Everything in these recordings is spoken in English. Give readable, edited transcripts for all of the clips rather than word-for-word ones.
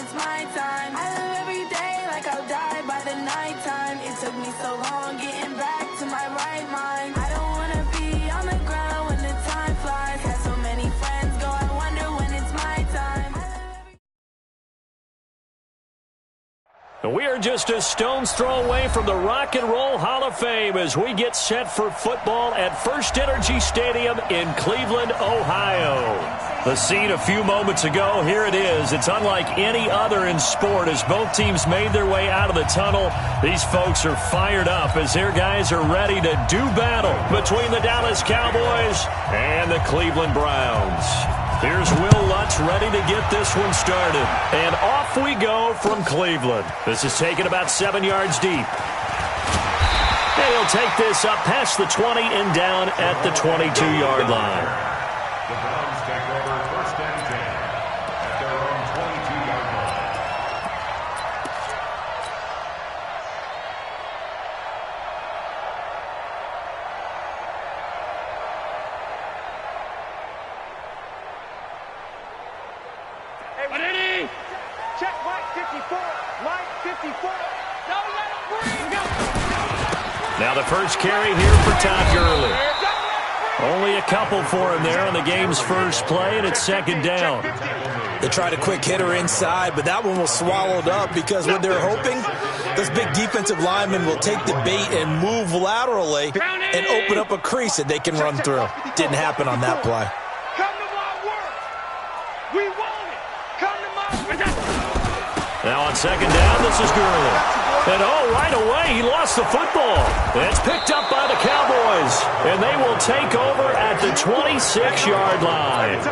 it's my time. I live every day like I'll die by the nighttime. It took me so long getting back to my right mind. I don't wanna be on the ground when the time flies. Had so many friends go, I wonder when it's my time. We are just a stone's throw away from the Rock and Roll Hall of Fame as we get set for football at First Energy Stadium in Cleveland, Ohio. The scene a few moments ago, here it is. It's unlike any other in sport as both teams made their way out of the tunnel. These folks are fired up as their guys are ready to do battle between the Dallas Cowboys and the Cleveland Browns. Here's Will Lutz ready to get this one started. And off we go from Cleveland. This is taken about 7 yards deep. And he'll take this up past the 20 and down at the 22-yard line. The Browns take over first and 10 at their own 22-yard line. Ready? Check Mike 54. Mike 54. Don't let him breathe. Now the first carry here for Todd Gurley. Only a couple for him there on the game's first play, and it's second down. They tried a quick hitter inside, but that one was swallowed up because what they're hoping, those big defensive linemen will take the bait and move laterally and open up a crease that they can run through. Didn't happen on that play. Come to my work. We want it. Come to my work. Now on second down, this is Gurley. And right away, he lost the football. It's picked up by the Cowboys, and they will take over at the 26-yard line.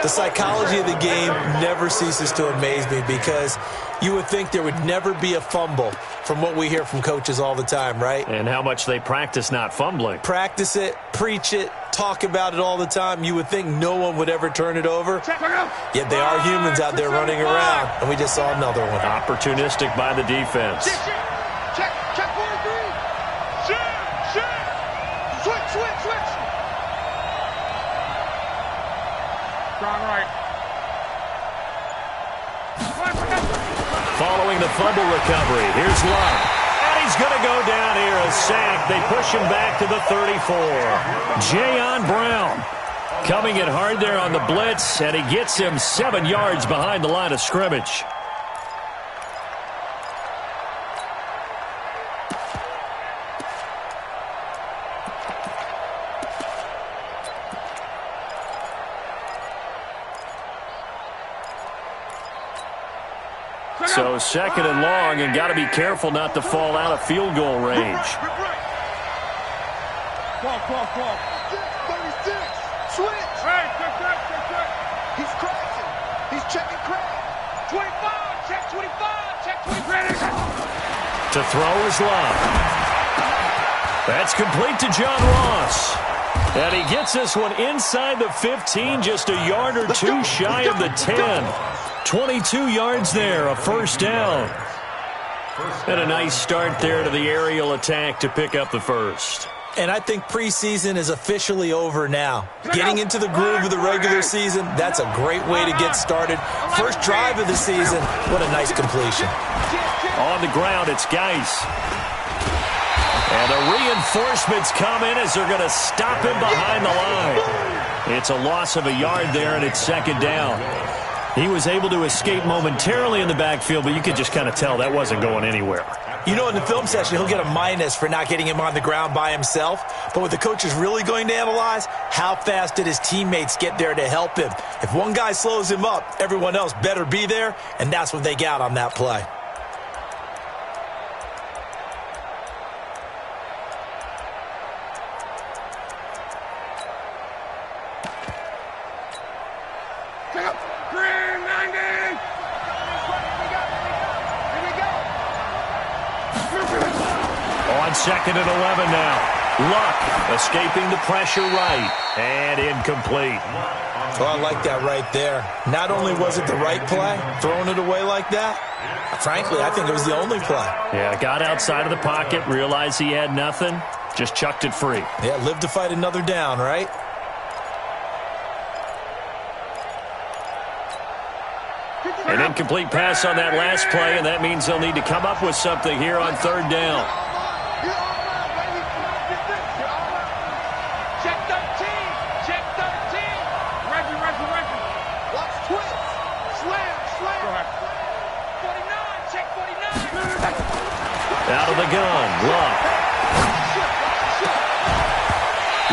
The psychology of the game never ceases to amaze me because you would think there would never be a fumble from what we hear from coaches all the time, right? And how much they practice not fumbling. Practice it, preach it, talk about it all the time. You would think no one would ever turn it over. Yet they are humans out there running around, and we just saw another one. Opportunistic by the defense. Check 43. Switch. Strong right. Following the fumble recovery, here's Love. And he's going to go down here, a sack. They push him back to the 34. Jayon Brown coming in hard there on the blitz, and he gets him 7 yards behind the line of scrimmage. So second and long, and got to be careful not to fall out of field goal range. Ball. 36. Switch. Right. He's crashing. He's checking crash. 25. Check 25. Check 25. To throw is Love. That's complete to John Ross. And he gets this one inside the 15, just a yard or two shy of the 10. 22 yards there, a first down. And a nice start there to the aerial attack to pick up the first. And I think preseason is officially over now. Getting into the groove of the regular season, that's a great way to get started. First drive of the season, what a nice completion. On the ground, it's Geis. And the reinforcements come in as they're going to stop him behind the line. It's a loss of a yard there, and it's second down. He was able to escape momentarily in the backfield, but you could just kind of tell that wasn't going anywhere. You know, in the film session, he'll get a minus for not getting him on the ground by himself. But what the coach is really going to analyze, how fast did his teammates get there to help him? If one guy slows him up, everyone else better be there, and that's what they got on that play. Second and 11 now. Luck escaping the pressure right. And incomplete. Well, I like that right there. Not only was it the right play, throwing it away like that, frankly, I think it was the only play. Yeah, got outside of the pocket, realized he had nothing, just chucked it free. Yeah, live to fight another down, right? An incomplete pass on that last play, and that means they'll need to come up with something here on third down. Check 13. Check 13. Reggie. Watch twist. Slam. 49. Check 49. Out of the gun. Love.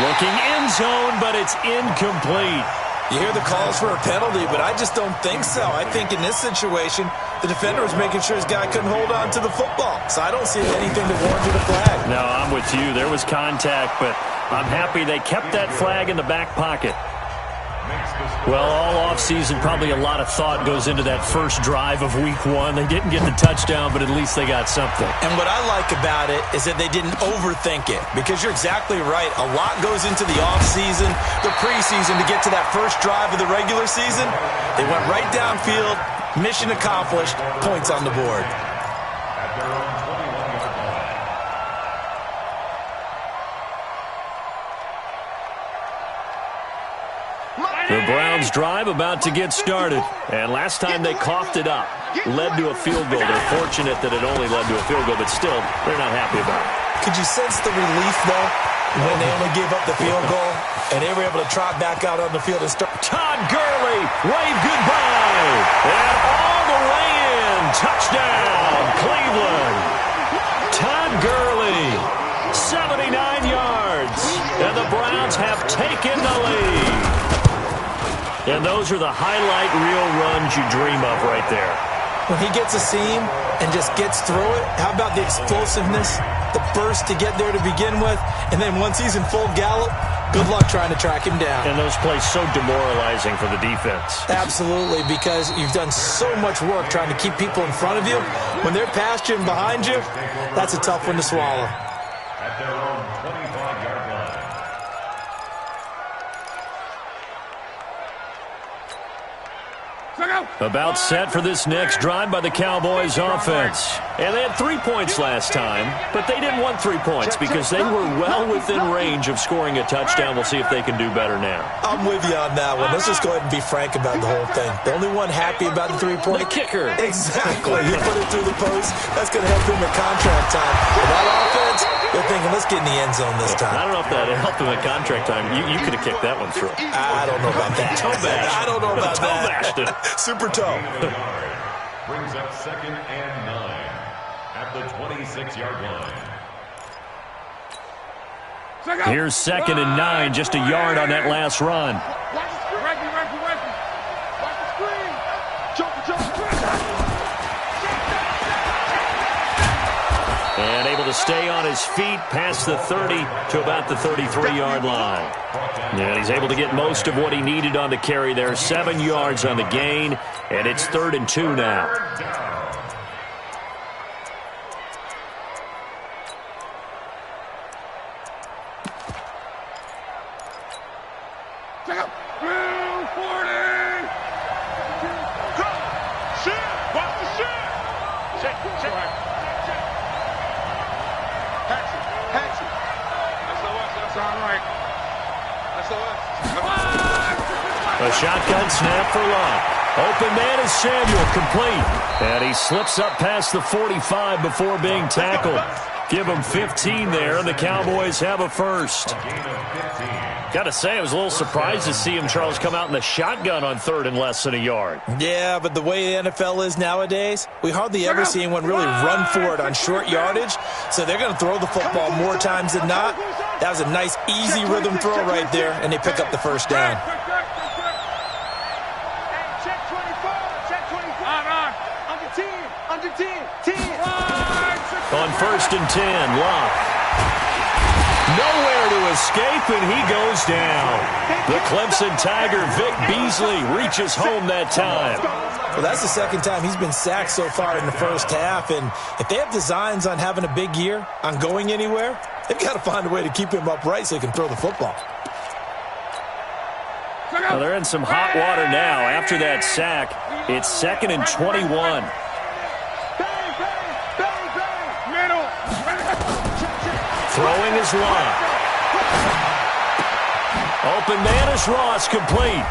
Looking end zone, but it's incomplete. You hear the calls for a penalty, but I just don't think so. I think in this situation, the defender was making sure his guy couldn't hold on to the football. So I don't see anything that warranted a flag. No, I'm with you. There was contact, but I'm happy they kept that flag in the back pocket. Well, all offseason, probably a lot of thought goes into that first drive of week one. They didn't get the touchdown, but at least they got something. And what I like about it is that they didn't overthink it, because you're exactly right. A lot goes into the offseason, the preseason to get to that first drive of the regular season. They went right downfield, mission accomplished, points on the board. At their own 21-yard line. The Browns' drive about to get started. And last time they coughed it up, led to a field goal. They're fortunate that it only led to a field goal, but still, they're not happy about it. Could you sense the relief, though, when they only gave up the field goal and they were able to trot back out on the field and start? Todd Gurley, wave goodbye. And all the way in. Touchdown, Cleveland. Todd Gurley, 79 yards. And the Browns have taken the lead. And those are the highlight reel runs you dream of right there. When he gets a seam and just gets through it, how about the explosiveness, the burst to get there to begin with, and then once he's in full gallop, good luck trying to track him down. And those plays so demoralizing for the defense. Absolutely, because you've done so much work trying to keep people in front of you. When they're past you and behind you, that's a tough one to swallow. At their own 25-yard line. About set for this next drive by the Cowboys offense. And they had 3 points last time, but they didn't want 3 points because they were well within range of scoring a touchdown. We'll see if they can do better now. I'm with you on that one. Let's just go ahead and be frank about the whole thing. The only one happy about the 3-point. The kicker. Exactly. You put it through the post. That's going to help him at contract time. But that offense, they're thinking, let's get in the end zone this time. I don't know if that helped him at contract time. You could have kicked that one through. I don't know about that. Toe bash. I don't know about toe that. bashed it. Super toe. Brings up 2nd and 9 at the 26-yard line. Here's 2nd and 9, just a yard on that last run. Reggie. Watch the screen. Jump. And able to stay on his feet past the 30 to about the 33-yard line. And he's able to get most of what he needed on the carry there. 7 yards on the gain, and it's 3rd and 2 now. Check out. 40. Go. Shit. Watch the shit. Check. Hatchet. That's all right. A shotgun snap for Locke. Open man is Samuel, complete. And he slips up past the 45 before being tackled. Give him 15 there, and the Cowboys have a first. Got to say, I was a little surprised to see him, Charles, come out in the shotgun on 3rd and less than a yard. Yeah, but the way the NFL is nowadays, we hardly ever see anyone really run for it on short yardage. So they're going to throw the football more times than not. That was a nice, easy rhythm throw right there, and they pick up the first down. Check 24. Under 10. On 1st and 10, Locke. Nowhere to escape, and he goes down. The Clemson Tiger, Vic Beasley, reaches home that time. Well, that's the second time he's been sacked so far in the first half, and if they have designs on having a big year, on going anywhere, they've got to find a way to keep him upright so he can throw the football. Well, they're in some hot water now. After that sack, it's 2nd and 21. Throwing is Locke. Open man is Ross, complete.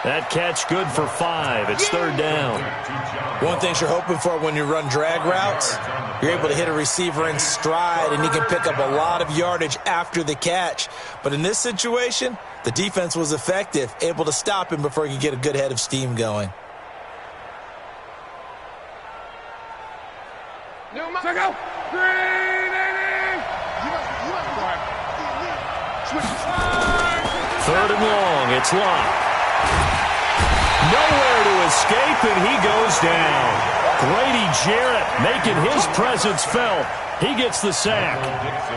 That catch good for 5. It's third down. One thing you're hoping for when you run drag routes, you're able to hit a receiver in stride, and he can pick up a lot of yardage after the catch. But in this situation, the defense was effective, able to stop him before he could get a good head of steam going. Third and long. It's locked. Nowhere to escape, and he goes down. Grady Jarrett making his presence felt. He gets the sack.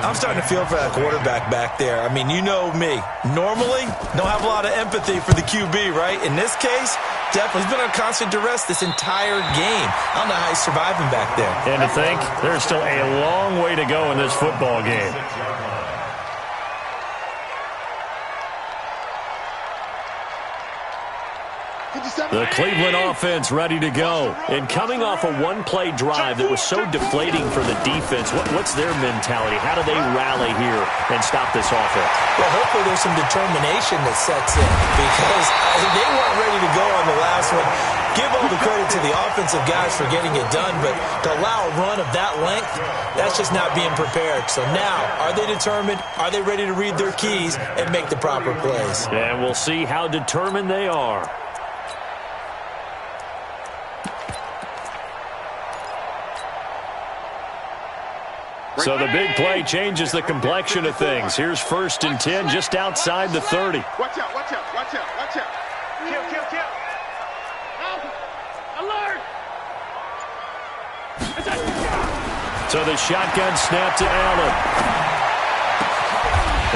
I'm starting to feel for that quarterback back there. I mean, you know me. Normally, don't have a lot of empathy for the QB, right? In this case, definitely. He's been on constant duress this entire game. I don't know how he's surviving back there. And to think, there's still a long way to go in this football game. The Cleveland offense ready to go. And coming off a one-play drive that was so deflating for the defense, what's their mentality? How do they rally here and stop this offense? Well, hopefully there's some determination that sets in because they weren't ready to go on the last one. Give all the credit to the offensive guys for getting it done, but to allow a run of that length, that's just not being prepared. So now, are they determined? Are they ready to read their keys and make the proper plays? And we'll see how determined they are. So the big play changes the complexion of things. Here's 1st and 10 just outside the 30. Watch out, watch out, watch out, watch out. Kill, kill, kill. Alert! So the shotgun snap to Allen.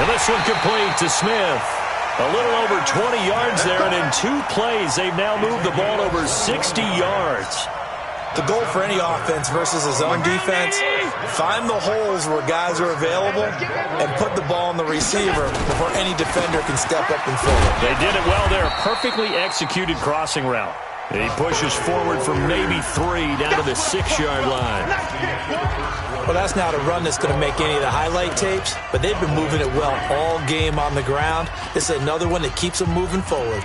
And this one complete to Smith. A little over 20 yards there, and in 2 plays, they've now moved the ball over 60 yards. The goal for any offense versus his own defense, find the holes where guys are available and put the ball on the receiver before any defender can step up and fill it. They did it well there. A perfectly executed crossing route. And he pushes forward from maybe 3 down to the 6-yard line. Well, that's not a run that's going to make any of the highlight tapes, but they've been moving it well all game on the ground. This is another one that keeps them moving forward.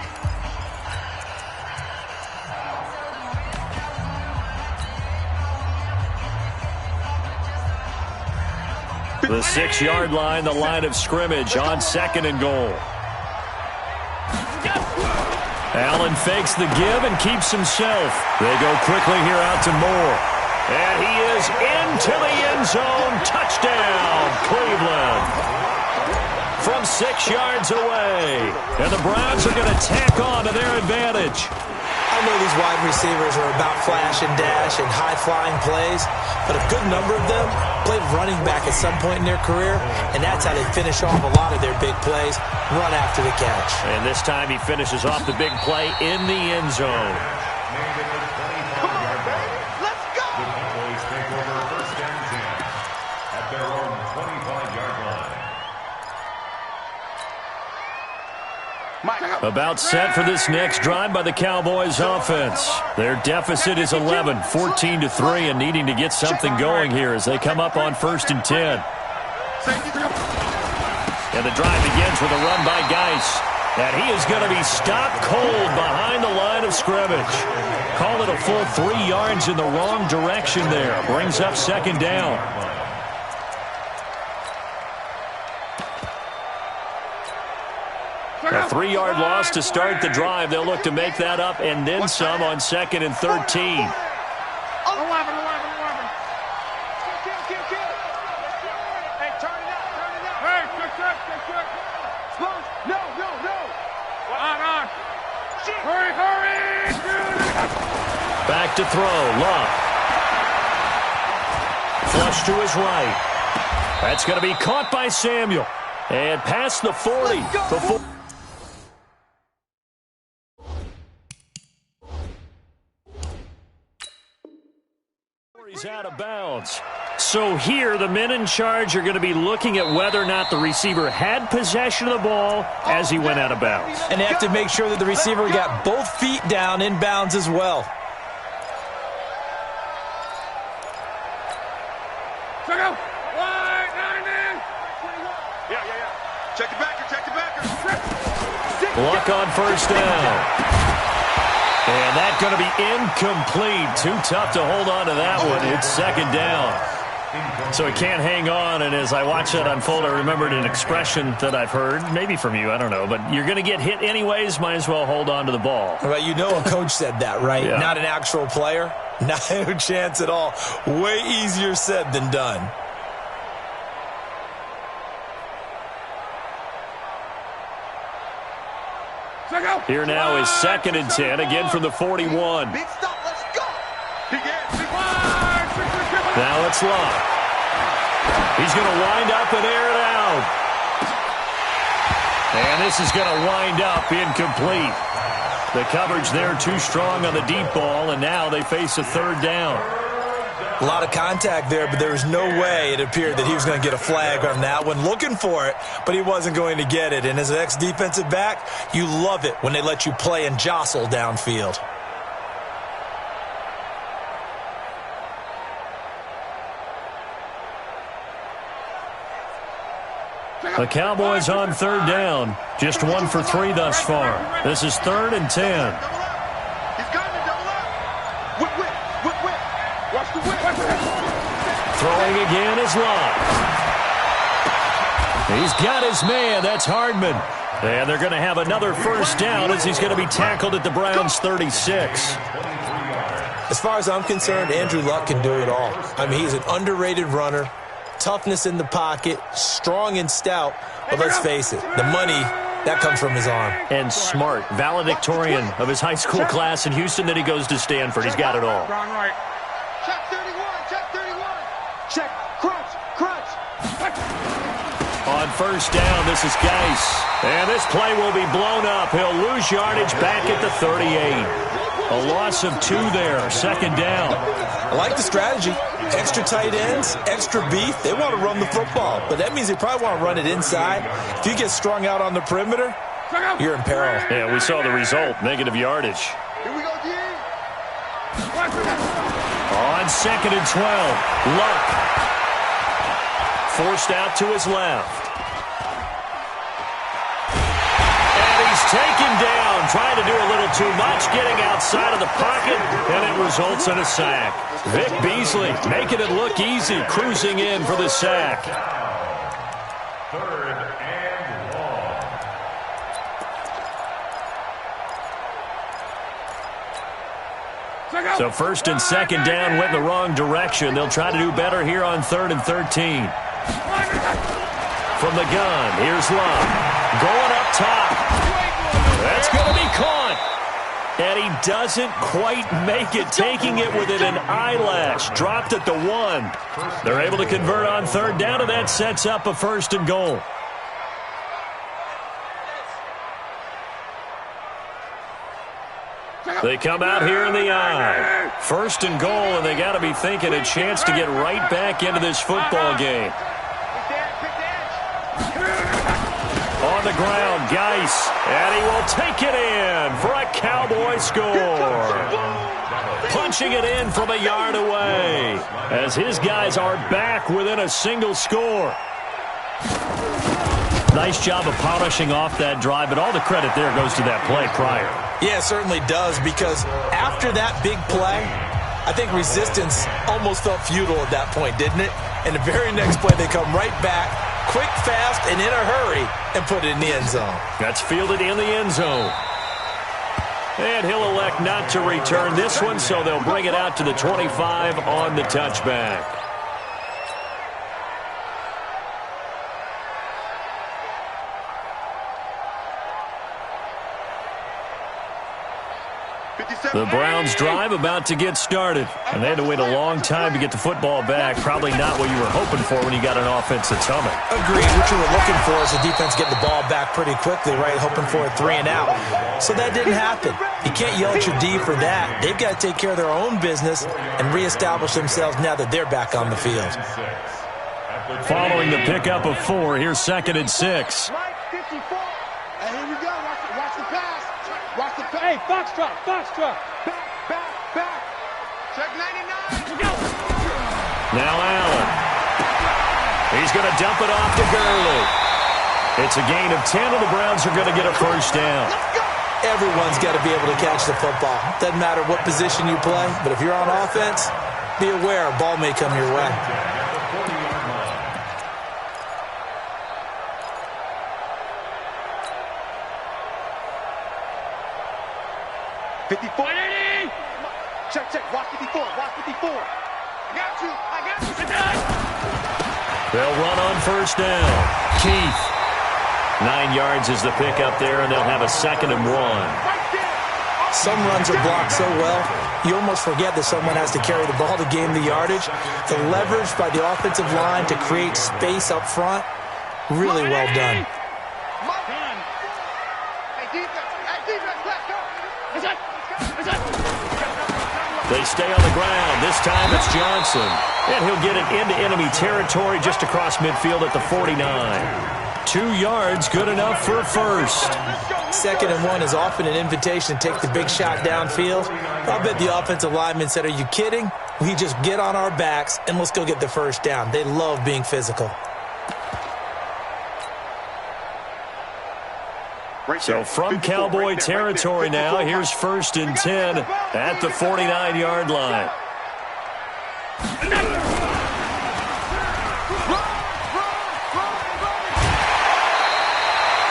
The 6-yard line, the line of scrimmage on 2nd and goal. Allen fakes the give and keeps himself. They go quickly here out to Moore. And he is into the end zone. Touchdown, Cleveland. From 6 yards away. And the Browns are going to tack on to their advantage. I know these wide receivers are about flash and dash and high-flying plays, but a good number of them played running back at some point in their career, and that's how they finish off a lot of their big plays, run after the catch. And this time he finishes off the big play in the end zone. Come on, baby. Let's go. The Cowboys take over 1st and 10 at their own 25-yard line. About set for this next drive by the Cowboys offense. Their deficit is 11, 14-3, and needing to get something going here as they come up on 1st and 10. And the drive begins with a run by Geis. And he is going to be stopped cold behind the line of scrimmage. Call it a full 3 yards in the wrong direction there. Brings up 2nd down. A 3-yard loss to start the drive. They'll look to make that up and then some on 2nd and 13. 11. Hey, turn it up. Hey, check. No. On. Hurry. Back to throw. Love. Flush to his right. That's going to be caught by Samuel. And past the 40. Before he's out of bounds. So here, the men in charge are going to be looking at whether or not the receiver had possession of the ball as he went out of bounds. And they have to make sure that the receiver got both feet down in bounds as well. Check out. Yeah. Check the backer. Luck on 1st down. And that's going to be incomplete. Too tough to hold on to that one. It's second down. So he can't hang on, and as I watch that unfold, I remembered an expression that I've heard, maybe from you, I don't know, but you're going to get hit anyways, might as well hold on to the ball. Well, you know a coach said that, right? Yeah. Not an actual player. No chance at all. Way easier said than done. Here now is 2nd and 10, again from the 41. Big stop, let's go. Now it's Locke. He's going to wind up and air it out. And this is going to wind up incomplete. The coverage there too strong on the deep ball, and now they face a 3rd down. A lot of contact there, but there was no way it appeared that he was going to get a flag on that one. Looking for it, but he wasn't going to get it. And as an ex-defensive back, you love it when they let you play and jostle downfield. The Cowboys on 3rd down. Just 1 for 3 thus far. This is 3rd and 10. He's got to double up. Whip. Watch the whip. Throwing again is Locke. He's got his man. That's Hardman. And they're going to have another 1st down as he's going to be tackled at the Browns' 36. As far as I'm concerned, Andrew Luck can do it all. I mean, he's an underrated runner. Toughness in the pocket, strong and stout, but let's face it, the money, that comes from his arm. And smart, valedictorian of his high school class in Houston, then he goes to Stanford. He's got it all. Check 31, check 31. Check, crunch. On 1st down, this is Geis. And this play will be blown up. He'll lose yardage back at the 38. A loss of 2 there, 2nd down. I like the strategy. Extra tight ends, extra beef. They want to run the football, but that means they probably want to run it inside. If you get strung out on the perimeter, you're in peril. Yeah, we saw the result, negative yardage. Here we go, D. On 2nd and 12, Luck. Forced out to his left. Taken down, trying to do a little too much, getting outside of the pocket, and it results in a sack. Vic Beasley making it look easy, cruising in for the sack. 3rd and long. So 1st and 2nd down went in the wrong direction. They'll try to do better here on 3rd and 13. From the gun, here's Love. Going up top. That's going to be caught. And he doesn't quite make it, taking it within an eyelash. Dropped at the 1. They're able to convert on 3rd down, and that sets up a 1st and goal. They come out here in the eye. 1st and goal, and they got to be thinking a chance to get right back into this football game. On the ground, Geis, and he will take it in for a Cowboy score. Punching it in from a yard away as his guys are back within a single score. Nice job of polishing off that drive, but all the credit there goes to that play prior. Yeah, it certainly does, because after that big play, I think resistance almost felt futile at that point, didn't it? And the very next play, they come right back, quick, fast, and in a hurry, and put it in the end zone. That's fielded in the end zone. And he'll elect not to return this one, so they'll bring it out to the 25 on the touchback. The Browns drive about to get started, and they had to wait a long time to get the football back. Probably not what you were hoping for when you got an offense that's humming. Agreed. What you were looking for is the defense getting the ball back pretty quickly, right? Hoping for a 3 and out. So that didn't happen. You can't yell at your D for that. They've got to take care of their own business and reestablish themselves now that they're back on the field. Following the pickup of 4, here's 2nd and 6. Hey, here we go. Watch the pass. Watch the pass. Hey, Foxtrot. Back. Check 99. Go. Now Allen. He's going to dump it off to Gurley. It's a gain of 10, and the Browns are going to get a 1st down. Let's go. Everyone's got to be able to catch the football. Doesn't matter what position you play, but if you're on offense, be aware a ball may come your way. 54. Check, check. Watch 54. Watch 54. I got you. They'll run on first down. Keith. 9 yards is the pickup there, and they'll have a 2nd and 1. Some runs are blocked so well, you almost forget that someone has to carry the ball to gain the yardage. The leverage by the offensive line to create space up front, really well done. They stay on the ground. This time it's Johnson. And he'll get it into enemy territory just across midfield at the 49. 2 yards, good enough for a first. 2nd and 1 is often an invitation to take the big shot downfield. I bet the offensive lineman said, are you kidding? We just get on our backs and let's go get the first down. They love being physical. So from Cowboy territory now, here's 1st and 10 at the 49-yard line.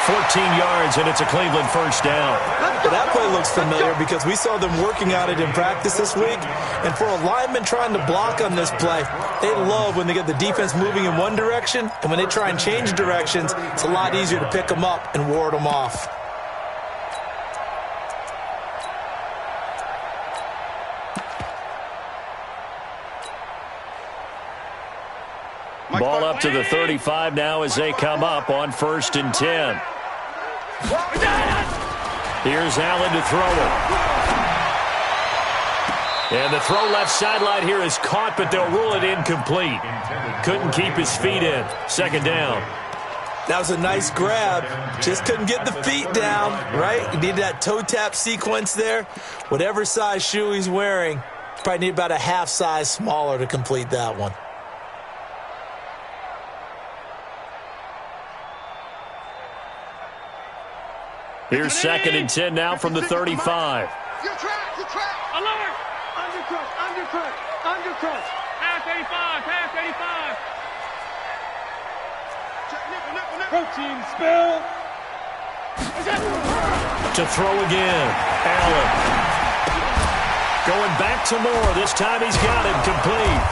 14 yards, and it's a Cleveland first down. That play looks familiar because we saw them working on it in practice this week. And for a lineman trying to block on this play, they love when they get the defense moving in one direction, and when they try and change directions, it's a lot easier to pick them up and ward them off. Ball up to the 35 now as they come up on 1st and 10. Here's Allen to throw it. And the throw left sideline here is caught, but they'll rule it incomplete. Couldn't keep his feet in. 2nd down. That was a nice grab. Just couldn't get the feet down, right? You need that toe tap sequence there. Whatever size shoe he's wearing, probably need about a half size smaller to complete that one. Here's 2nd and 10 now from the 35. You track. Alert. Undercut. Pass 85. Protein spill. To throw again. Allen. Going back to Moore. This time he's got it complete.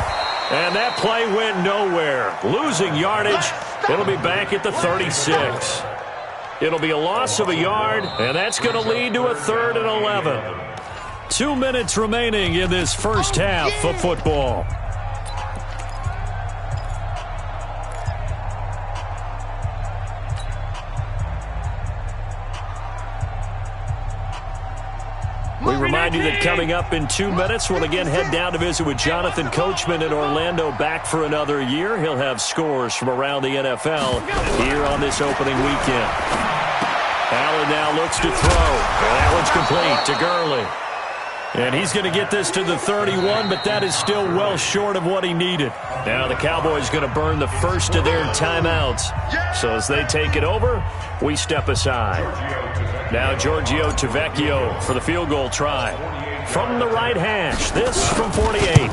And that play went nowhere. Losing yardage. It'll be back at the 36. It'll be a loss of a yard, and that's going to lead to a 3rd and 11. 2 minutes remaining in this first half of football. We remind you that coming up in 2 minutes, we'll again head down to visit with Jonathan Coachman in Orlando, back for another year. He'll have scores from around the NFL here on this opening weekend. Allen now looks to throw. And that one's complete to Gurley. And he's going to get this to the 31, but that is still well short of what he needed. Now the Cowboys going to burn the first of their timeouts. So as they take it over, we step aside. Now Giorgio Tavecchio for the field goal try. From the right hash, this from 48.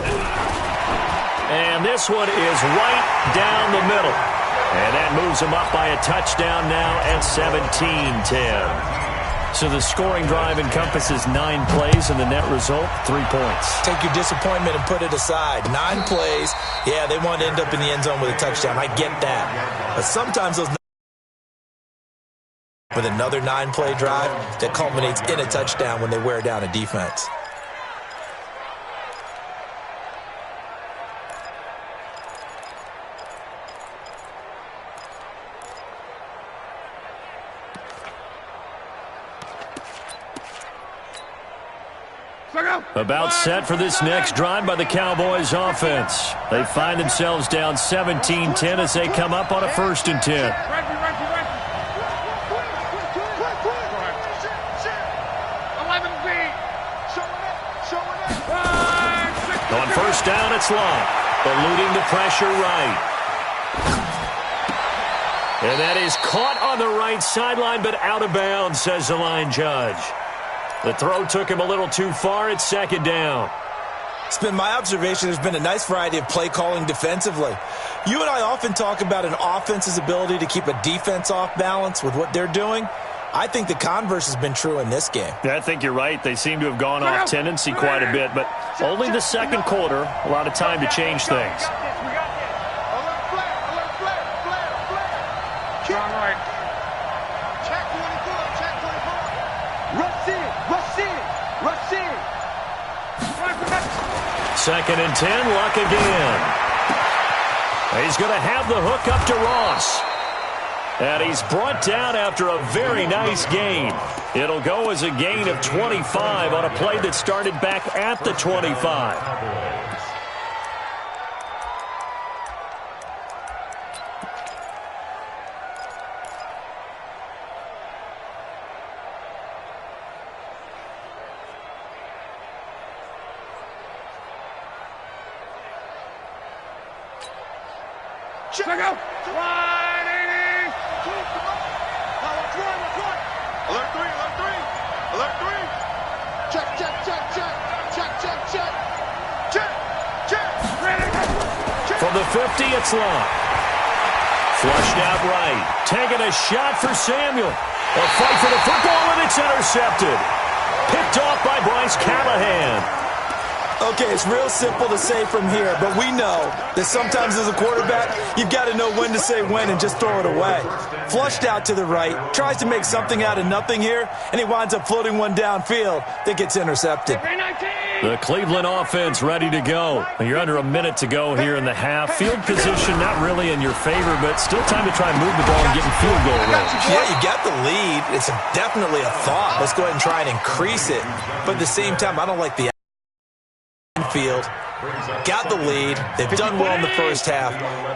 And this one is right down the middle. And that moves them up by a touchdown now at 17-10. So the scoring drive encompasses 9 plays, and the net result, 3 points. Take your disappointment and put it aside. 9 plays. Yeah, they want to end up in the end zone with a touchdown. I get that. But sometimes those with another 9-play drive that culminates in a touchdown when they wear down a defense. About set for this next drive by the Cowboys offense. They find themselves down 17-10 as they come up on a 1st and 10. On first down, it's Long. Eluding the pressure right. And that is caught on the right sideline, but out of bounds, says the line judge. The throw took him a little too far. It's second down. It's been my observation there's been a nice variety of play calling defensively. You and I often talk about an offense's ability to keep a defense off balance with what they're doing. I think the converse has been true in this game. Yeah, I think you're right. They seem to have gone off tendency quite a bit, but only the second quarter, a lot of time to change things. Second and 10, Luck again. He's going to have the hook up to Ross. And he's brought down after a very nice gain. It'll go as a gain of 25 on a play that started back at the 25. Check out. 180. Now let's run. Alert 3, alert 3. Alert 3. Check. From the 50, it's Long. Flushed out right. Taking a shot for Samuel. A fight for the football, and it's intercepted. Picked off by Bryce Callahan. Okay, it's real simple to say from here, but we know that sometimes as a quarterback, you've got to know when to say when and just throw it away. Flushed out to the right, tries to make something out of nothing here, and he winds up floating one downfield that gets intercepted. The Cleveland offense ready to go. You're under a minute to go here in the half. Field position not really in your favor, but still time to try and move the ball and get in field goal range. Yeah, you got the lead. It's definitely a thought. Let's go ahead and try and increase it. But at the same time, I don't like the field. Got the lead. They've done well in the first half.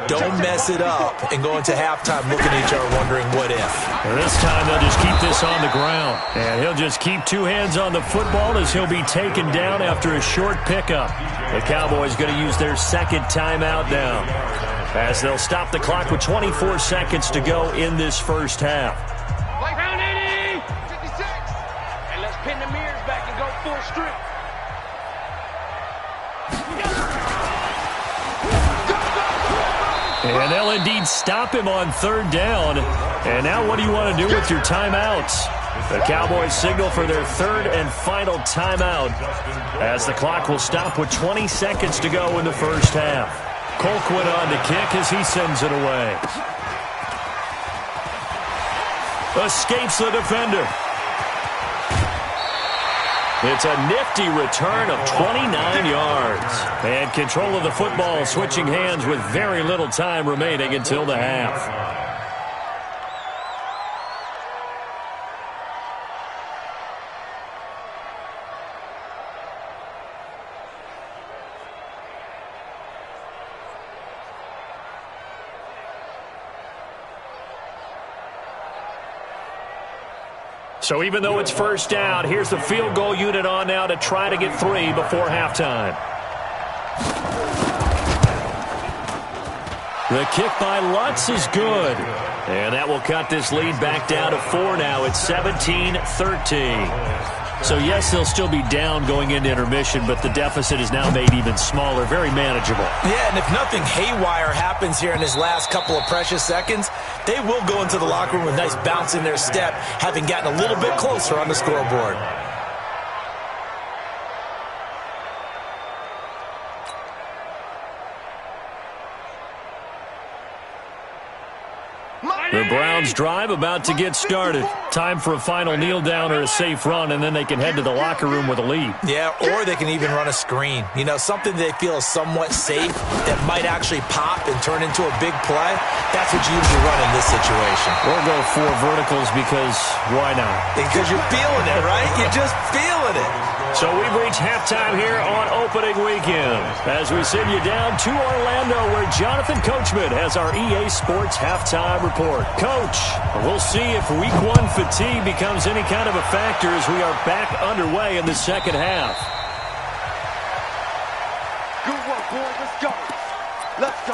Don't mess it up and go into halftime looking at each other wondering what if. And this time they'll just keep this on the ground. And he'll just keep two hands on the football as he'll be taken down after a short pickup. The Cowboys going to use their second timeout now as they'll stop the clock with 24 seconds to go in this first half. Round 80. 56. And let's pin the mirrors back and go full strip. And they'll indeed stop him on third down. And now what do you want to do with your timeouts? The Cowboys signal for their third and final timeout as the clock will stop with 20 seconds to go in the first half. Colquitt on to kick as he sends it away. Escapes the defender. It's a nifty return of 29 yards. And control of the football switching hands with very little time remaining until the half. So even though it's first down, here's the field goal unit on now to try to get 3 before halftime. The kick by Lutz is good. And that will cut this lead back down to 4 now. It's 17-13. So, yes, they'll still be down going into intermission, but the deficit is now made even smaller, very manageable. Yeah, and if nothing haywire happens here in his last couple of precious seconds, they will go into the locker room with nice bounce in their step, having gotten a little bit closer on the scoreboard. The Browns drive about to get started. Time for a final kneel down or a safe run, and then they can head to the locker room with a lead. Yeah, or they can even run a screen. You know, something they feel is somewhat safe that might actually pop and turn into a big play. That's what you usually run in this situation. Or go 4 verticals because why not? Because you're feeling it, right? You're just feeling it. So we've reached halftime here on opening weekend as we send you down to Orlando where Jonathan Coachman has our EA Sports halftime report. Coach, we'll see if week 1 fatigue becomes any kind of a factor as we are back underway in the second half. Good work, boys. Let's go. Let's go.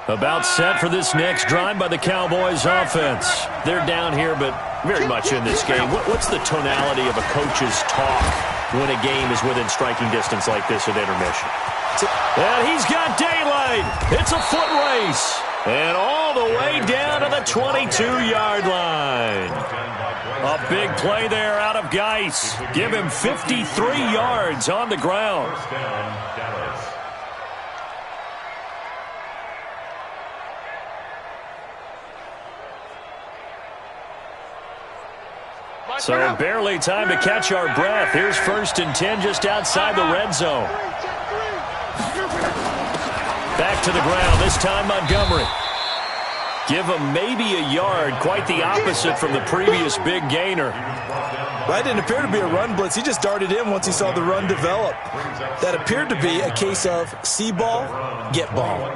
About set for this next drive by the Cowboys offense. They're down here, but very much in this game. What's the tonality of a coach's talk when a game is within striking distance like this at intermission? And he's got daylight. It's a foot race. And all the way down to the 22-yard line. A big play there out of Geis. Give him 53 yards on the ground. First down, Dallas. So barely time to catch our breath. Here's 1st and 10 just outside the red zone. Back to the ground, this time Montgomery. Give him maybe a yard, quite the opposite from the previous big gainer. That didn't appear to be a run blitz. He just darted in once he saw the run develop. That appeared to be a case of see ball, get ball.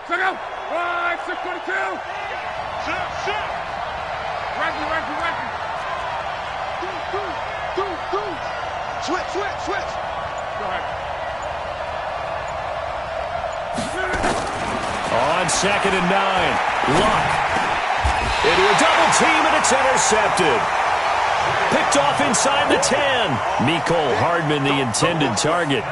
Check out. 622. Shit. Ranky. Two. Switch. Go ahead. On 2nd and 9. Luck. Into a double team, and it's intercepted. Picked off inside the 10. Mecole Hardman, the intended target.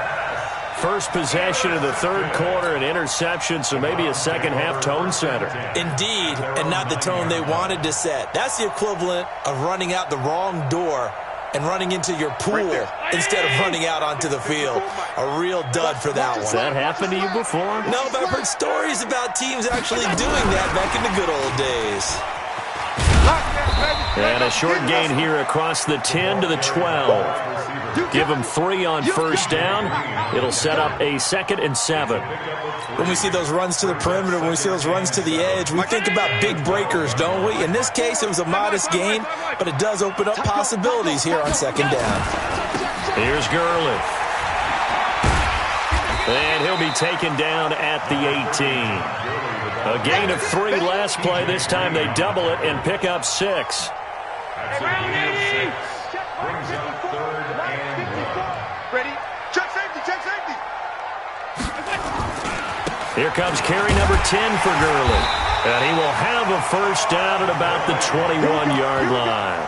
First possession of the 3rd quarter, an interception, so maybe a second-half tone setter. Indeed, and not the tone they wanted to set. That's the equivalent of running out the wrong door and running into your pool instead of running out onto the field. A real dud for that one. Has that happened to you before? No, but I've heard stories about teams actually doing that back in the good old days. And a short gain here across the 10 to the 12. Give them 3 on 1st down. It'll set up a 2nd and 7. When we see those runs to the perimeter, when we see those runs to the edge, we think about big breakers, don't we? In this case, it was a modest gain, but it does open up possibilities here on 2nd down. Here's Gurley. And he'll be taken down at the 18. A gain of 3 last play. This time they double it and pick up 6. Brings up 3rd and 1. Ready? Check safety. Here comes carry number 10 for Gurley. And he will have a 1st down at about the 21-yard line.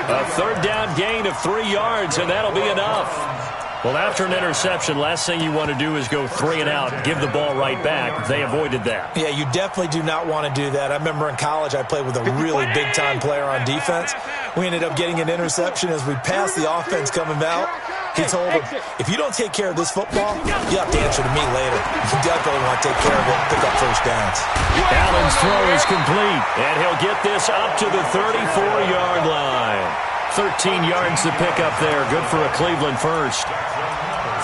A 3rd down gain of 3 yards, and that'll be enough. Well, after an interception, last thing you want to do is go 3 and out, give the ball right back. They avoided that. Yeah, you definitely do not want to do that. I remember in college I played with a really big-time player on defense. We ended up getting an interception as we passed the offense coming out. He told him, if you don't take care of this football, you have to answer to me later. You definitely want to take care of it, pick up 1st downs. Allen's throw is complete, and he'll get this up to the 34-yard line. 13 yards to pick up there. Good for a Cleveland 1st.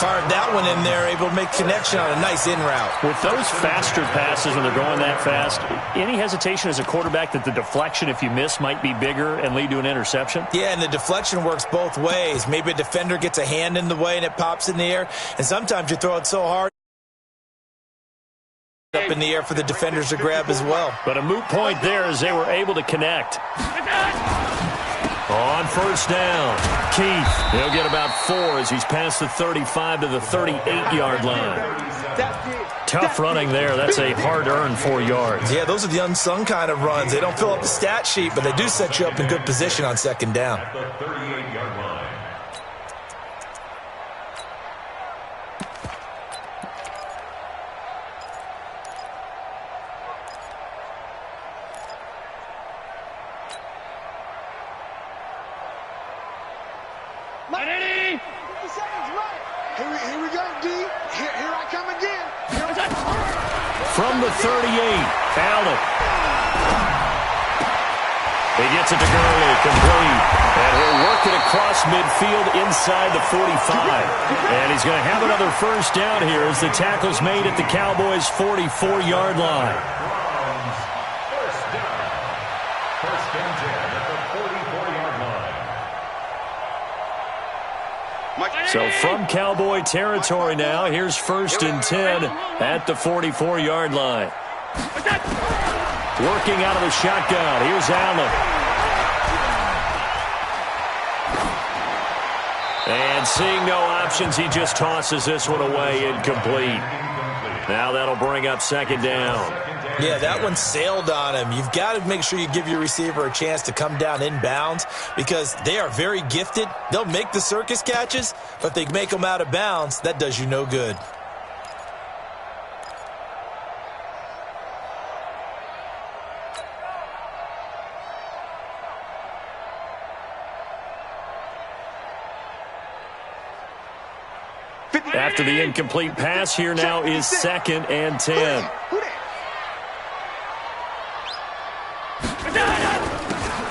Fired that one in there, able to make connection on a nice in route. With those faster passes when they're going that fast, any hesitation as a quarterback that the deflection, if you miss, might be bigger and lead to an interception? Yeah, and the deflection works both ways. Maybe a defender gets a hand in the way and it pops in the air, and sometimes you throw it so hard up in the air for the defenders to grab as well. But a moot point there as they were able to connect. On 1st down, Keith, he'll get about 4 as he's past the 35 to the 38-yard line. Tough running there. That's a hard-earned 4 yards. Yeah, those are the unsung kind of runs. They don't fill up the stat sheet, but they do set you up in good position on 2nd down. At the 38-yard line. Here we go, D. Here I come again. From the 38, Allen. He gets it to Gurley, complete. And he'll work it across midfield inside the 45. And he's going to have another 1st down here as the tackle's made at the Cowboys' 44-yard line. First down. 1st and 10 at the 44-yard line. So from Cowboy territory now, here's 1st and 10 at the 44-yard line. Working out of the shotgun. Here's Allen. And seeing no options, he just tosses this one away incomplete. Now that'll bring up second down. Yeah, that one sailed on him. You've got to make sure you give your receiver a chance to come down inbounds because they are very gifted. They'll make the circus catches, but if they make them out of bounds, that does you no good. After the incomplete pass, here now is 2nd and 10.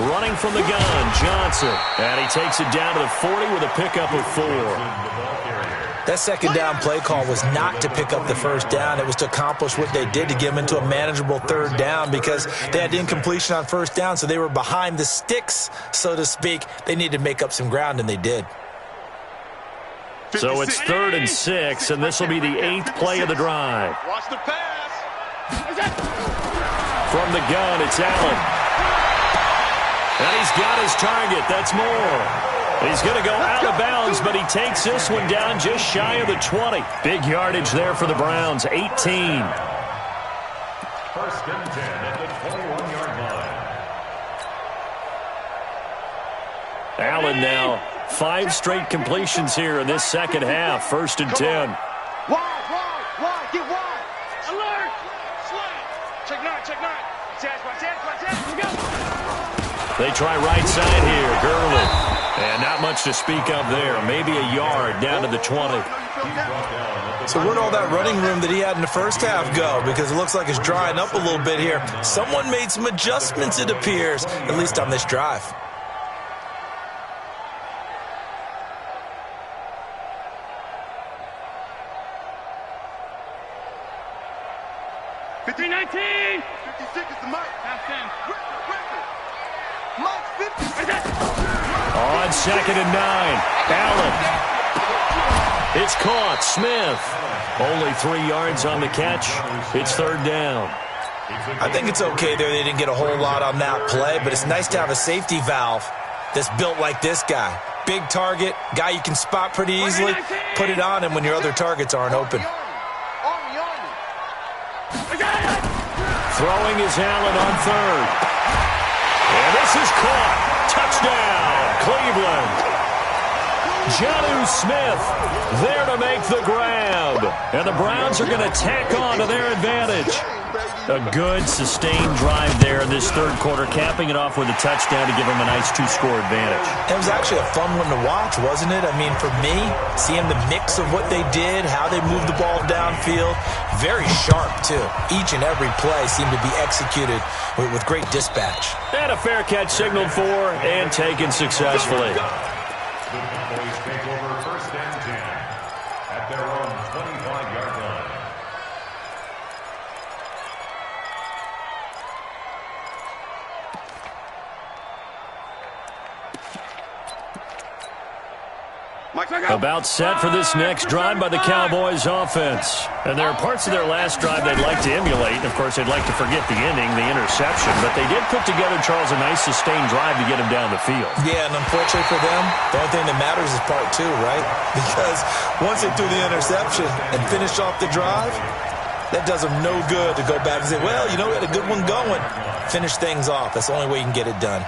Running from the gun, Johnson. And he takes it down to the 40 with a pickup of 4. That second down play call was not to pick up the first down. It was to accomplish what they did to get them into a manageable third down because they had incompletion on first down, so they were behind the sticks, so to speak. They needed to make up some ground, and they did. So it's 3rd and 6, and this will be the 8th play of the drive. Watch the pass. From the gun, it's Allen. And he's got his target. That's more. He's going to go out of bounds, but he takes this one down just shy of the 20. Big yardage there for the Browns, 18. 1st and 10 at the 21-yard line. Allen now. 5 straight completions here in this second half. 1st and 10. Wide, get wide. Alert. Slant. Check 9, check 9. Watch go. They try right side here. Gurley. And not much to speak of there. Maybe a yard down to the 20. So where'd all that running room that he had in the first half go? Because it looks like it's drying up a little bit here. Someone made some adjustments, it appears, at least on this drive. On 2nd and 9, Allen. It's caught. Smith. Only 3 yards on the catch. It's 3rd down. I think it's okay there. They didn't get a whole lot on that play, but it's nice to have a safety valve that's built like this guy. Big target, guy you can spot pretty easily. Put it on him when your other targets aren't open. Throwing is Allen on 3rd. And this is caught. Touchdown, Cleveland. Jonnu Smith there to make the grab. And the Browns are going to tack on to their advantage. A good, sustained drive there in this 3rd quarter, capping it off with a touchdown to give them a nice 2-score advantage. It was actually a fun one to watch, wasn't it? I mean, for me, seeing the mix of what they did, how they moved the ball downfield, very sharp, too. Each and every play seemed to be executed with great dispatch. And a fair catch signaled for and taken successfully. The Cowboys take over 1st and 10 at their own 25-yard line. About set for this next drive by the Cowboys offense. And there are parts of their last drive they'd like to emulate. And of course, they'd like to forget the ending, the interception. But they did put together, Charles, a nice sustained drive to get him down the field. Yeah, and unfortunately for them, the only thing that matters is part 2, right? Because once they threw the interception and finished off the drive, that does them no good to go back and say, well, you know, we had a good one going. Finish things off. That's the only way you can get it done.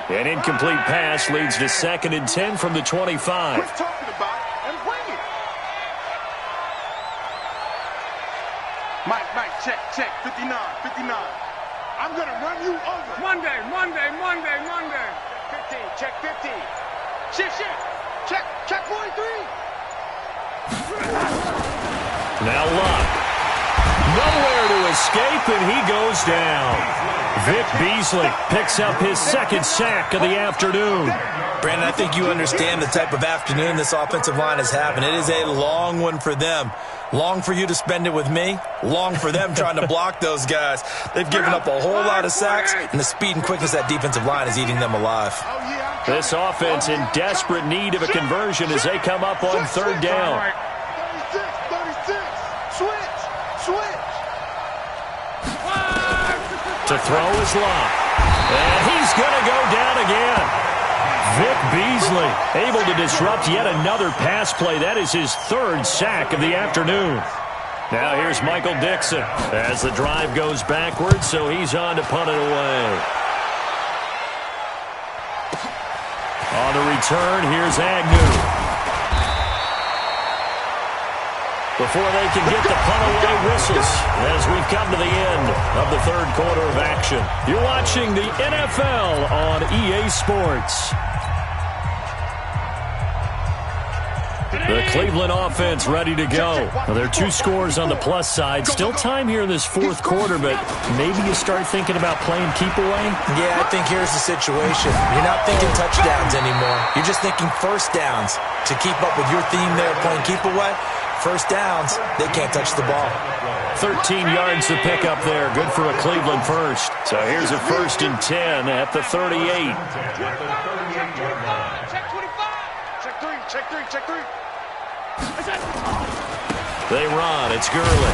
An incomplete pass leads to 2nd and 10 from the 25. Quit talking about it and bring it. Mike, check, 59. I'm going to run you over. Monday. 15, check 15. Shit, check 43. Now Luck. Nowhere to escape, and he goes down. Vic Beasley picks up his 2nd sack of the afternoon. Brandon, I think you understand the type of afternoon this offensive line is having. It is a long one for them. Long for you to spend it with me. Long for them trying to block those guys. They've given up a whole lot of sacks, and the speed and quickness of that defensive line is eating them alive. This offense in desperate need of a conversion as they come up on 3rd down. 36. Switch. To throw is Locke. And he's going to go down again. Vic Beasley able to disrupt yet another pass play. That is his third sack of the afternoon. Now here's Michael Dixon as the drive goes backwards, so he's on to punt it away. On the return, here's Agnew. Before they can get the punt-away whistles as we've come to the end of the third quarter of action. You're watching the NFL on EA Sports. The Cleveland offense ready to go. Well, there are two scores on the plus side. Still time here in this fourth quarter, but maybe you start thinking about playing keep away? Yeah, I think here's the situation. You're not thinking touchdowns anymore. You're just thinking first downs. To keep up with your theme there, playing keep away, first downs, they can't touch the ball. 13 yards to pick up there. Good for a Cleveland first. So here's a 1st and 10 at the 38. Check 25. Check 3. Check 3. Check 3. They run. It's Gurley.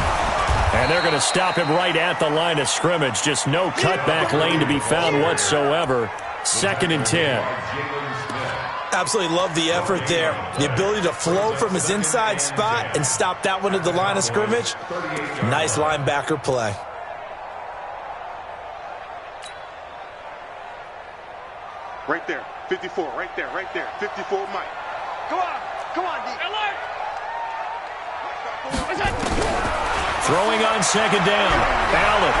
And they're going to stop him right at the line of scrimmage. Just no cutback lane to be found whatsoever. 2nd and 10. Absolutely love the effort there. The ability to flow from his inside spot and stop that one at the line of scrimmage. Nice linebacker play. Right there. 54. Right there. Right there. 54 Mike. Come on. Come on, D. Throwing on 2nd down. Allen.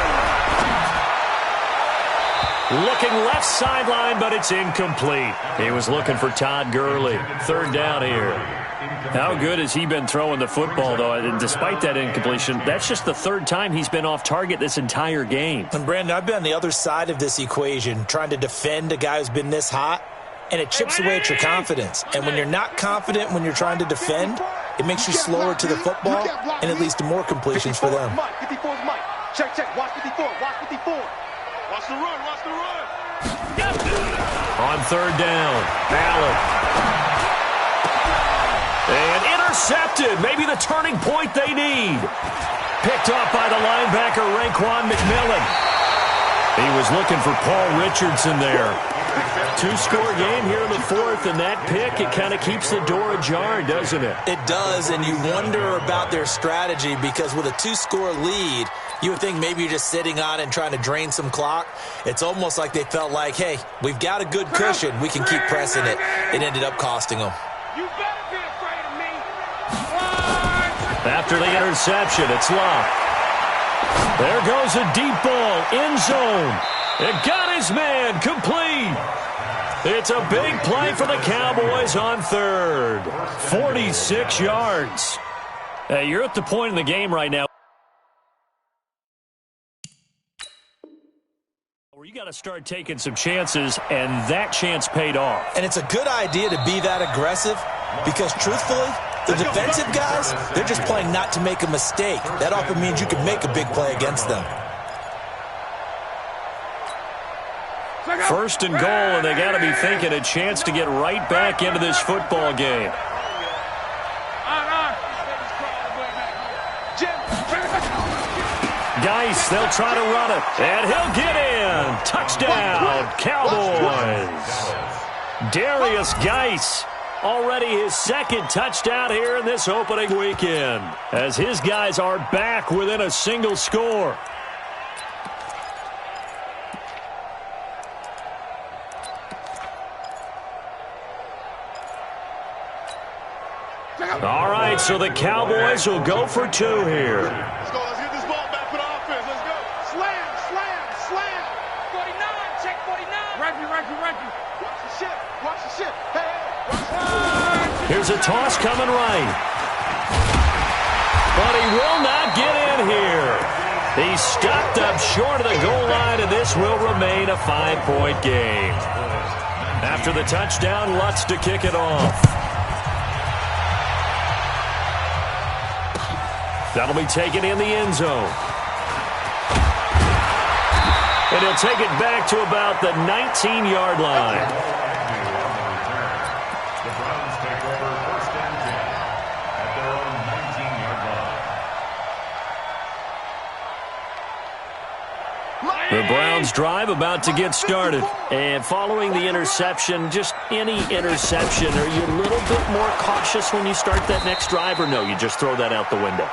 Looking left sideline, but it's incomplete. He was looking for Todd Gurley. 3rd down here. How good has he been throwing the football, though? And despite that incompletion, that's just the 3rd time he's been off target this entire game. And, Brandon, I've been on the other side of this equation, trying to defend a guy who's been this hot, and it chips away at your confidence. And when you're not confident when you're trying to defend, it makes you slower to the football, and it leads to more completions for them. 54's Mike. Check, check. Watch 54. Watch 54. Watch the run. Watch the run. On 3rd down, Allen. And intercepted. Maybe the turning point they need. Picked off by the linebacker, Raekwon McMillan. He was looking for Paul Richardson there. 2-score game here in the 4th, and that pick, it kind of keeps the door ajar, doesn't it? It does, and you wonder about their strategy because with a 2-score lead, you would think maybe you're just sitting on it and trying to drain some clock. It's almost like they felt like, hey, we've got a good cushion. We can keep pressing it. It ended up costing them. You better be afraid of me. After the interception, it's Locke. There goes a deep ball, end zone. It got his man, complete. It's a big play for the Cowboys on 3rd. 46 yards. Hey, you're at the point in the game right now where you got to start taking some chances, and that chance paid off. And it's a good idea to be that aggressive because, truthfully, the defensive guys, they're just playing not to make a mistake. That often means you can make a big play against them. 1st and goal, and they got to be thinking a chance to get right back into this football game. Geis, they'll try to run it, and he'll get in. Touchdown, Cowboys. Darius Geis, already his 2nd touchdown here in this opening weekend, as his guys are back within a single score. All right, so the Cowboys will go for 2 here. Let's go. Let's get this ball back for the offense. Let's go. Slam, slam, slam. 49. Check 49. Right. Watch the ship. Watch the ship. Hey. Here's a toss coming right. But he will not get in here. He's stopped up short of the goal line, and this will remain a 5-point game. After the touchdown, Lutz to kick it off. That'll be taken in the end zone. And he'll take it back to about the 19-yard line. The Browns take over 1st and 10 at their own 19-yard line. The The Browns drive about to get started. And following the interception, just any interception, are you a little bit more cautious when you start that next drive, or no, you just throw that out the window?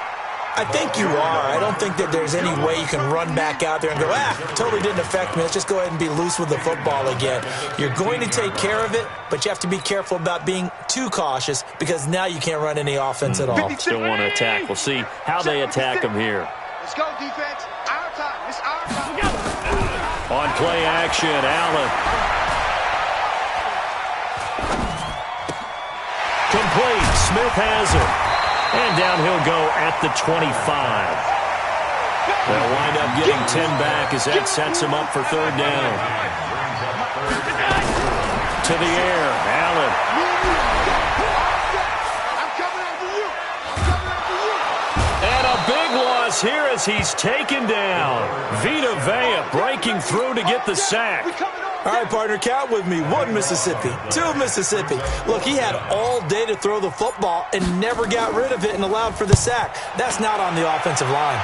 I think you are. I don't think that there's any way you can run back out there and go, totally didn't affect me. Let's just go ahead and be loose with the football again. You're going to take care of it, but you have to be careful about being too cautious because now you can't run any offense at all. Still want to attack. We'll see how they attack them here. Let's go, defense. Our time. It's our time. On play action, Allen. Complete. Smith has it. And down he'll go at the 25. They'll wind up getting 10 back as that sets him up for third down. To the air, Allen. I'm coming after you. I'm coming after you. And a big loss here as he's taken down. Vita Vea breaking through to get the sack. All right, partner, count with me. 1 Mississippi, 2 Mississippi. Look, he had all day to throw the football and never got rid of it and allowed for the sack. That's not on the offensive line.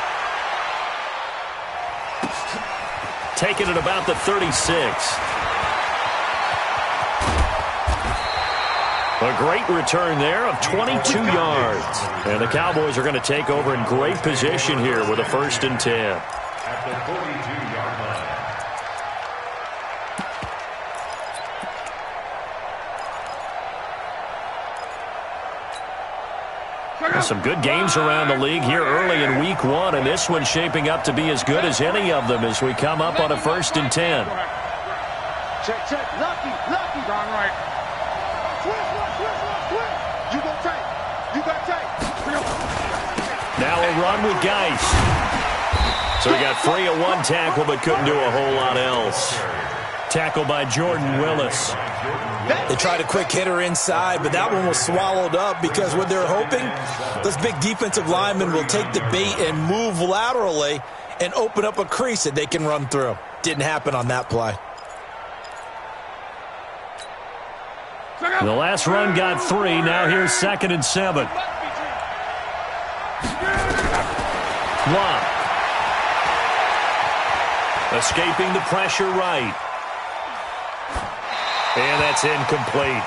Taken at about the 36. A great return there of 22 yards. And the Cowboys are going to take over in great position here with a 1st and 10. At the 42-yard line. Some good games around the league here early in week 1, and this one's shaping up to be as good as any of them as we come up on a 1st and 10. Check, check. Lucky. Darn right. Twist. You go take. You got take. Now a run with Geis. So he got free of 1 tackle but couldn't do a whole lot else. Tackle by Jordan Willis. They tried a quick hitter inside, but that one was swallowed up because what they're hoping, those big defensive linemen will take the bait and move laterally and open up a crease that they can run through. Didn't happen on that play. The last run got 3. Now here's 2nd and 7. Block. Escaping the pressure right. And that's incomplete. On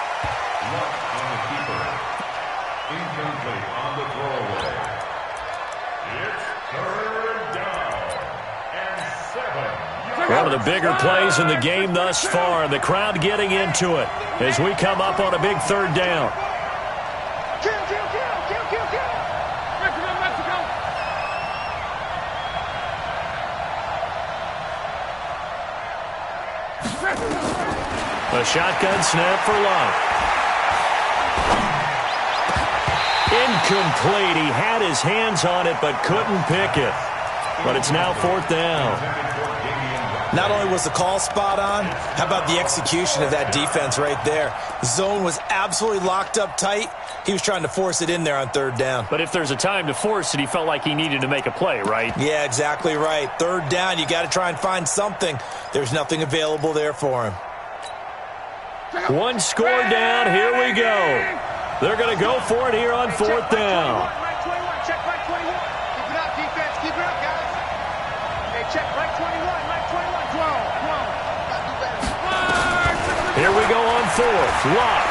the keeper. Incomplete on the throwaway. It's 3rd down and 7. One of the bigger plays in the game thus far. The crowd getting into it as we come up on a big 3rd down. Kill. Mexico. A shotgun snap for Love. Incomplete. He had his hands on it but couldn't pick it. But it's now 4th down. Not only was the call spot on, how about the execution of that defense right there? The zone was absolutely locked up tight. He was trying to force it in there on 3rd down. But if there's a time to force it, he felt like he needed to make a play, right? Yeah, exactly right. 3rd down, you got to try and find something. There's nothing available there for him. 1 score down. Here we go. They're going to go for it here on 4th down. Right 21. Check right 21. Keep it up, defense. Keep it up, guys. Hey, check right 21. Right 21. 12. Here we go on 4th. Lock.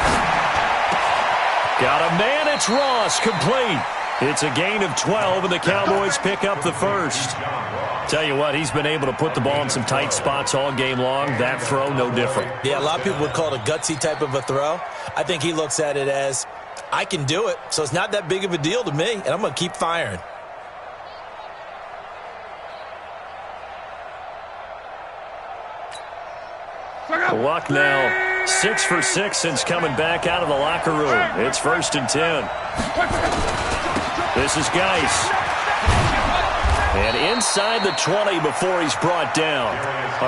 Got a man. It's Ross. Complete. It's a gain of 12, and the Cowboys pick up the 1st. Tell you what, he's been able to put the ball in some tight spots all game long. That throw, no different. Yeah, a lot of people would call it a gutsy type of a throw. I think he looks at it as, I can do it, so it's not that big of a deal to me, and I'm going to keep firing. Luck now 6 for 6 since coming back out of the locker room. It's 1st and 10. This is Geis. And inside the 20 before he's brought down.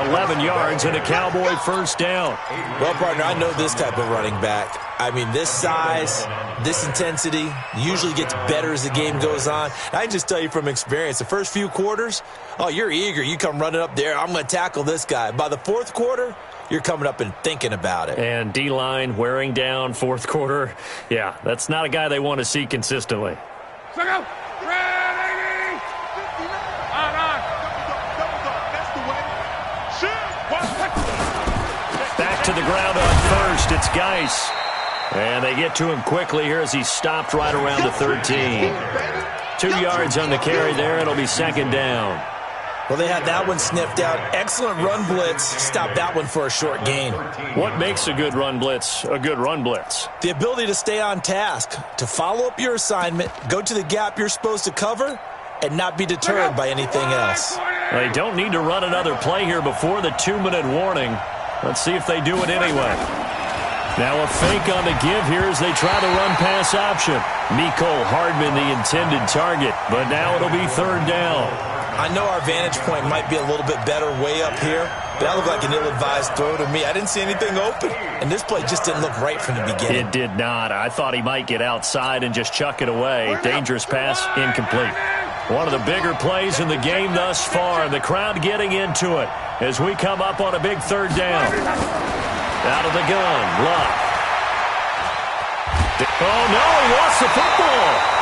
11 yards and a Cowboy 1st down. Well, partner, I know this type of running back. I mean, this size, this intensity usually gets better as the game goes on. I can just tell you from experience, the first few quarters, oh, you're eager. You come running up there, I'm going to tackle this guy. By the 4th quarter, you're coming up and thinking about it. And D-line wearing down 4th quarter. Yeah, that's not a guy they want to see consistently. Ready! On. That's the way. Back to the ground on first. It's Geis. And they get to him quickly here as he's stopped right around the 13. 2 yards on the carry there. It'll be second down. Well, they had that one sniffed out. Excellent run blitz. Stop that one for a short gain. What makes a good run blitz a good run blitz? The ability to stay on task, to follow up your assignment, go to the gap you're supposed to cover, and not be deterred by anything else. They don't need to run another play here before the 2-minute warning. Let's see if they do it anyway. Now a fake on the give here as they try the run-pass option. Mecole Hardman the intended target, but now it'll be third down. I know our vantage point might be a little bit better way up here, but that looked like an ill-advised throw to me. I didn't see anything open, and this play just didn't look right from the beginning. It did not. I thought he might get outside and just chuck it away. Dangerous pass, incomplete. One of the bigger plays in the game thus far. The crowd getting into it as we come up on a big third down. Out of the gun, Luck. Oh, no, he lost the football.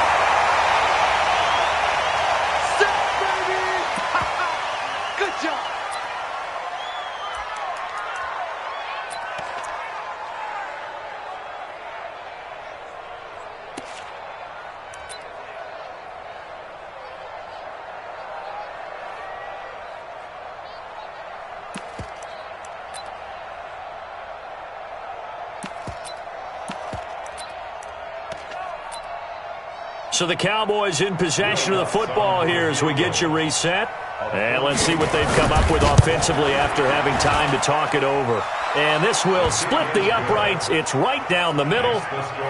So the Cowboys in possession of the football here as we get you reset. And let's see what they've come up with offensively after having time to talk it over. And this will split the uprights. It's right down the middle.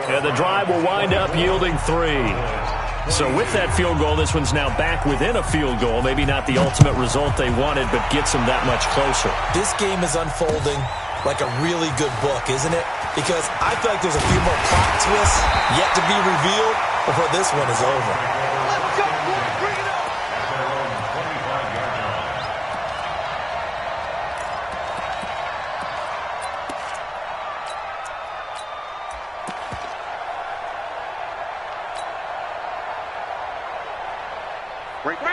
And the drive will wind up yielding 3. So with that field goal, this one's now back within a field goal. Maybe not the ultimate result they wanted, but gets them that much closer. This game is unfolding like a really good book, isn't it? Because I feel like there's a few more plot twists yet to be revealed before this one is over. Let's go, boy. Bring it up.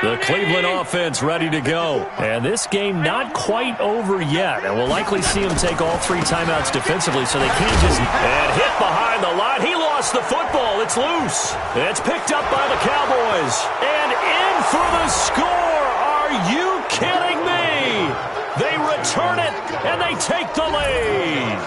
The Cleveland offense ready to go. And this game not quite over yet. And we'll likely see them take all 3 timeouts defensively so they can't just... And hit behind the line. He lost the football. It's loose. It's picked up by the Cowboys. And in for the score. Are you kidding me? They return it, and they take the lead.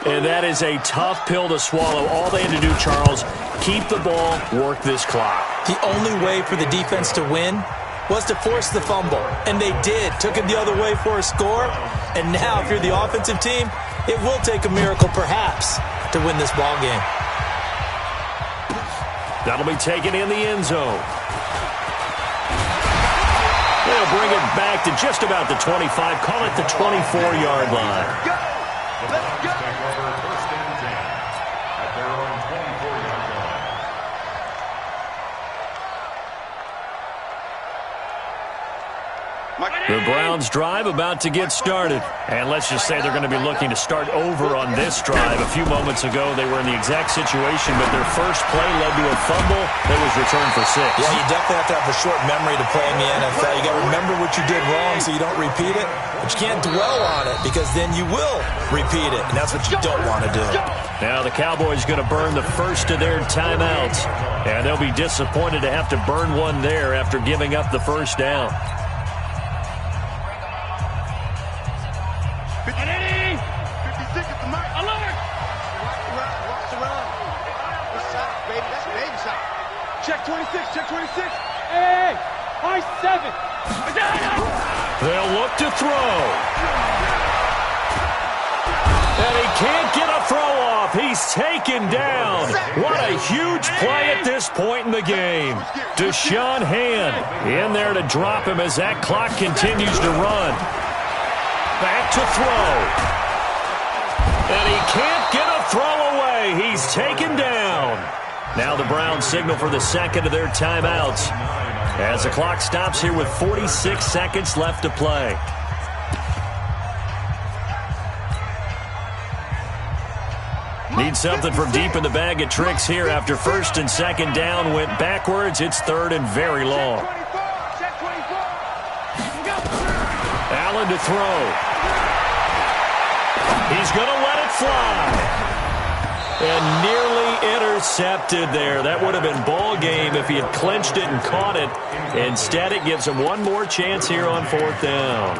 And that is a tough pill to swallow. All they had to do, Charles, keep the ball, work this clock. The only way for the defense to win was to force the fumble. And they did. Took it the other way for a score. And now, if you're the offensive team, it will take a miracle, perhaps, to win this ball game. That'll be taken in the end zone. They'll bring it back to just about the 25. Call it the 24-yard line. Let's go. Take over first and 10 at their own 24-yard line. The Browns drive about to get started. And let's just say they're going to be looking to start over on this drive. A few moments ago, they were in the exact situation, but their first play led to a fumble that was returned for 6. Yeah, you definitely have to have a short memory to play in the NFL. You got to remember what you did wrong so you don't repeat it. But you can't dwell on it because then you will repeat it, and that's what you don't want to do. Now the Cowboys going to burn the first of their timeouts, and they'll be disappointed to have to burn one there after giving up the first down. Check 26, check 26. Hey, high 7. They'll look to throw. And he can't get a throw off. He's taken down. What a huge play at this point in the game. Deshaun Hand in there to drop him as that clock continues to run. Back to throw. And he can't get a throw away. He's taken down. Now the Browns signal for the second of their timeouts as the clock stops here with 46 seconds left to play. Need something from deep in the bag of tricks here after first and second down went backwards. It's third and very long. Allen to throw. He's going to let it fly. And nearly intercepted there. That would have been ball game if he had clinched it and caught it. Instead, it gives him one more chance here on 4th down.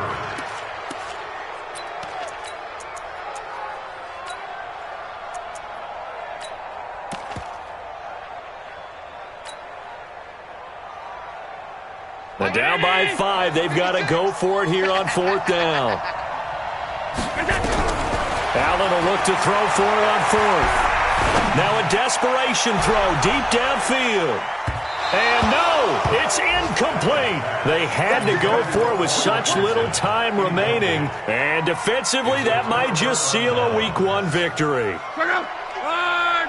Now down by 5. They've got to go for it here on 4th down. Allen will look to throw for it on 4th. Now a desperation throw deep downfield. And no, it's incomplete. They had to go for it with such little time remaining. And defensively, that might just seal a Week 1 victory.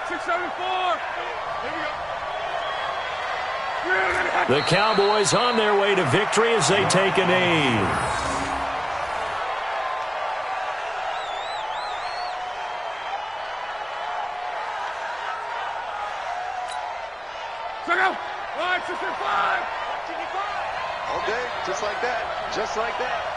674. The Cowboys on their way to victory as they take a knee. Okay, just like that. Just like that.